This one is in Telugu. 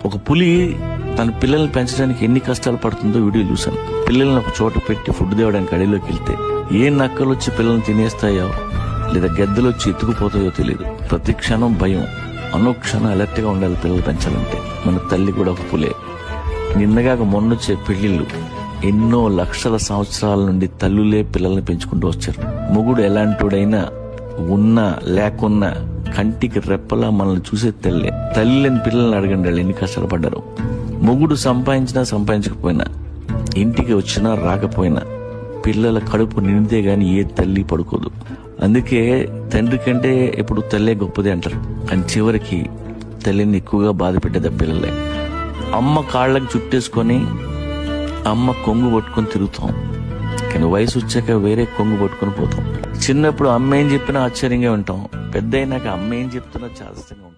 ఒక పులి తన పిల్లల్ని పెంచడానికి ఎన్ని కష్టాలు పడుతుందో వీడియో చూశాను. పిల్లల్ని ఒక చోట పెట్టి ఫుడ్ తేవడానికి అడవిలోకి వెళ్తే ఏ నక్కలు వచ్చి పిల్లల్ని తినేస్తాయో లేదా గెద్దలు వచ్చి ఎత్తుకుపోతాయో తెలియదు. ప్రతి క్షణం భయం, అనుక్షణం అలర్ట్ గా ఉండాలి పిల్లలు పెంచాలంటే. మన తల్లి కూడా ఒక పులే. నిన్నగా మొన్నొచ్చే పెళ్లిళ్ళు ఎన్నో లక్షల సంవత్సరాల నుండి తల్లులే పిల్లల్ని పెంచుకుంటూ వచ్చారు. మొగుడు ఎలాంటోడైనా ఉన్నా లేకున్నా కంటికి రెప్పలా మనల్ని చూసే తల్లే. తల్లి లేని పిల్లల్ని అడగండి, వాళ్ళు ఎన్ని కష్టాలు పడ్డారు. మొగుడు సంపాదించినా సంపాదించకపోయినా, ఇంటికి వచ్చినా రాకపోయినా పిల్లల కడుపు నిండితే గాని ఏ తల్లి పడుకోదు. అందుకే తండ్రి కంటే ఎప్పుడు తల్లే గొప్పది అంటారు. కానీ చివరికి తల్లిని ఎక్కువగా బాధ పెట్టేది పిల్లలే. అమ్మ కాళ్ళకి చుట్టేసుకొని అమ్మ కొంగు పట్టుకొని తిరుగుతాం, కానీ వయసు వచ్చాక వేరే కొంగు పట్టుకొని పోతాం. చిన్నప్పుడు అమ్మ ఏం చెప్పినా ఆశ్చర్యంగా ఉంటాం, పెద్ద అయినాక అమ్మ ఏం చెప్తున్నా చాలా ఇష్టంగా ఉంటాం.